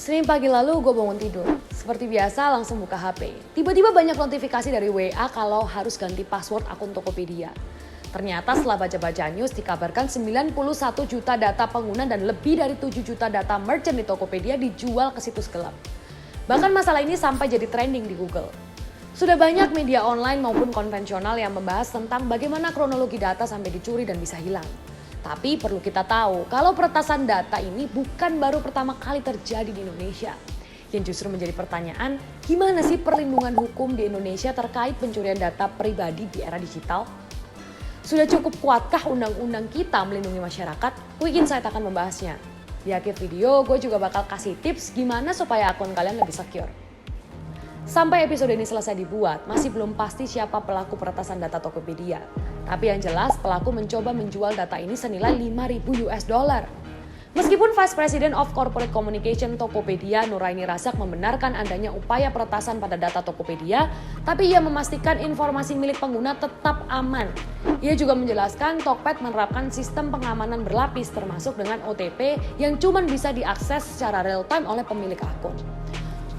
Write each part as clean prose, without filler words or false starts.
Senin pagi lalu gue bangun tidur. Seperti biasa langsung buka HP. Tiba-tiba banyak notifikasi dari WA kalau harus ganti password akun Tokopedia. Ternyata setelah baca-baca news dikabarkan 91 juta data pengguna dan lebih dari 7 juta data merchant di Tokopedia dijual ke situs gelap. Bahkan masalah ini sampai jadi trending di Google. Sudah banyak media online maupun konvensional yang membahas tentang bagaimana kronologi data sampai dicuri dan bisa hilang. Tapi perlu kita tahu kalau peretasan data ini bukan baru pertama kali terjadi di Indonesia. Yang justru menjadi pertanyaan, gimana sih perlindungan hukum di Indonesia terkait pencurian data pribadi di era digital? Sudah cukup kuatkah undang-undang kita melindungi masyarakat? Quick Insight akan membahasnya. Di akhir video, gue juga bakal kasih tips gimana supaya akun kalian lebih secure. Sampai episode ini selesai dibuat, masih belum pasti siapa pelaku peretasan data Tokopedia. Tapi yang jelas, pelaku mencoba menjual data ini senilai 5.000 US dollar. Meskipun Vice President of Corporate Communication Tokopedia, Nuraini Razak, membenarkan adanya upaya peretasan pada data Tokopedia, tapi ia memastikan informasi milik pengguna tetap aman. Ia juga menjelaskan Tokped menerapkan sistem pengamanan berlapis termasuk dengan OTP yang cuma bisa diakses secara real time oleh pemilik akun.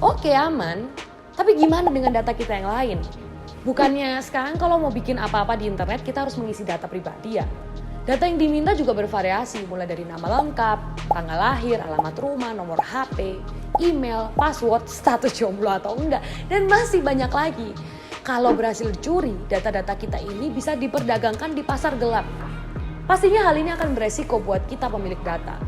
Oke, aman. Tapi gimana dengan data kita yang lain? Bukannya sekarang kalau mau bikin apa-apa di internet kita harus mengisi data pribadi ya? Data yang diminta juga bervariasi mulai dari nama lengkap, tanggal lahir, alamat rumah, nomor HP, email, password, status jomblo atau enggak, dan masih banyak lagi. Kalau berhasil dicuri, data-data kita ini bisa diperdagangkan di pasar gelap. Pastinya hal ini akan beresiko buat kita pemilik data.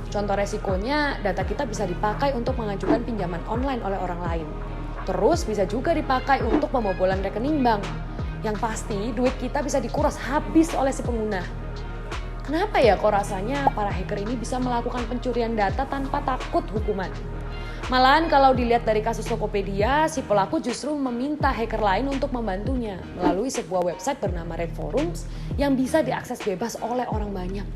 Contoh resikonya, data kita bisa dipakai untuk mengajukan pinjaman online oleh orang lain. Terus bisa juga dipakai untuk pembobolan rekening bank. Yang pasti duit kita bisa dikuras habis oleh si pengguna. Kenapa ya kok rasanya para hacker ini bisa melakukan pencurian data tanpa takut hukuman? Malahan kalau dilihat dari kasus Tokopedia, si pelaku justru meminta hacker lain untuk membantunya melalui sebuah website bernama Red Forums yang bisa diakses bebas oleh orang banyak.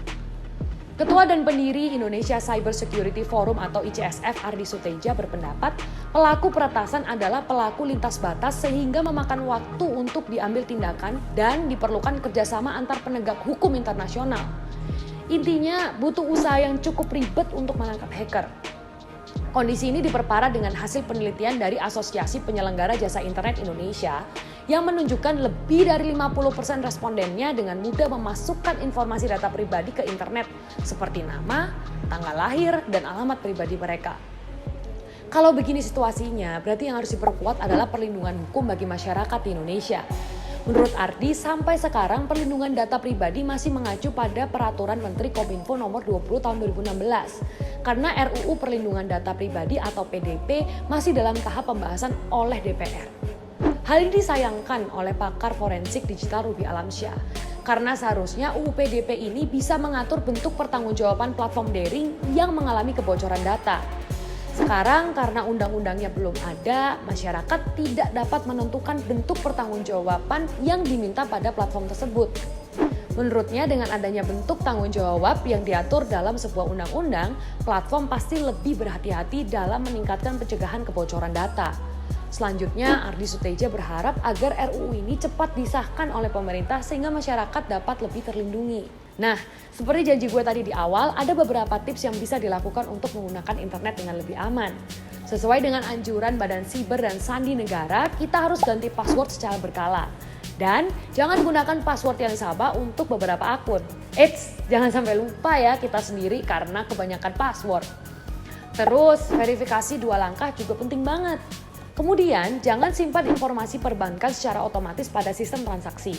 Ketua dan pendiri Indonesia Cyber Security Forum atau ICSF Ardi Suteja berpendapat pelaku peretasan adalah pelaku lintas batas sehingga memakan waktu untuk diambil tindakan dan diperlukan kerjasama antar penegak hukum internasional. Intinya butuh usaha yang cukup ribet untuk menangkap hacker. Kondisi ini diperparah dengan hasil penelitian dari Asosiasi Penyelenggara Jasa Internet Indonesia yang menunjukkan lebih dari 50% respondennya dengan mudah memasukkan informasi data pribadi ke internet seperti nama, tanggal lahir, dan alamat pribadi mereka. Kalau begini situasinya, berarti yang harus diperkuat adalah perlindungan hukum bagi masyarakat di Indonesia. Menurut Ardi, sampai sekarang perlindungan data pribadi masih mengacu pada Peraturan Menteri Kominfo nomor 20 tahun 2016. Karena RUU Perlindungan Data Pribadi atau PDP masih dalam tahap pembahasan oleh DPR. Hal ini disayangkan oleh pakar forensik digital Ruby Alamsyah. Karena seharusnya UU PDP ini bisa mengatur bentuk pertanggungjawaban platform daring yang mengalami kebocoran data. Sekarang karena undang-undangnya belum ada, masyarakat tidak dapat menentukan bentuk pertanggungjawaban yang diminta pada platform tersebut. Menurutnya dengan adanya bentuk tanggung jawab yang diatur dalam sebuah undang-undang, platform pasti lebih berhati-hati dalam meningkatkan pencegahan kebocoran data. Selanjutnya, Ardi Suteja berharap agar RUU ini cepat disahkan oleh pemerintah sehingga masyarakat dapat lebih terlindungi. Nah, seperti janji gue tadi di awal, ada beberapa tips yang bisa dilakukan untuk menggunakan internet dengan lebih aman. Sesuai dengan anjuran Badan Siber dan Sandi Negara, kita harus ganti password secara berkala. Dan jangan gunakan password yang sama untuk beberapa akun. Eits, jangan sampai lupa ya kita sendiri karena kebanyakan password. Terus, verifikasi 2 langkah juga penting banget. Kemudian, jangan simpan informasi perbankan secara otomatis pada sistem transaksi.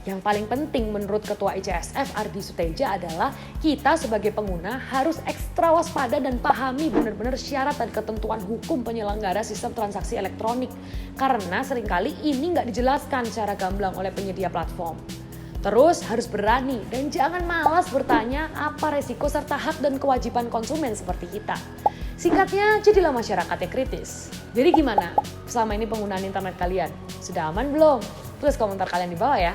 Yang paling penting menurut Ketua ICSF Ardi Suteja adalah kita sebagai pengguna harus ekstra waspada dan pahami benar-benar syarat dan ketentuan hukum penyelenggara sistem transaksi elektronik. Karena seringkali ini nggak dijelaskan secara gamblang oleh penyedia platform. Terus harus berani dan jangan malas bertanya apa resiko serta hak dan kewajiban konsumen seperti kita. Singkatnya, jadilah masyarakat yang kritis. Jadi gimana? Selama ini penggunaan internet kalian? Sudah aman belum? Tulis komentar kalian di bawah ya.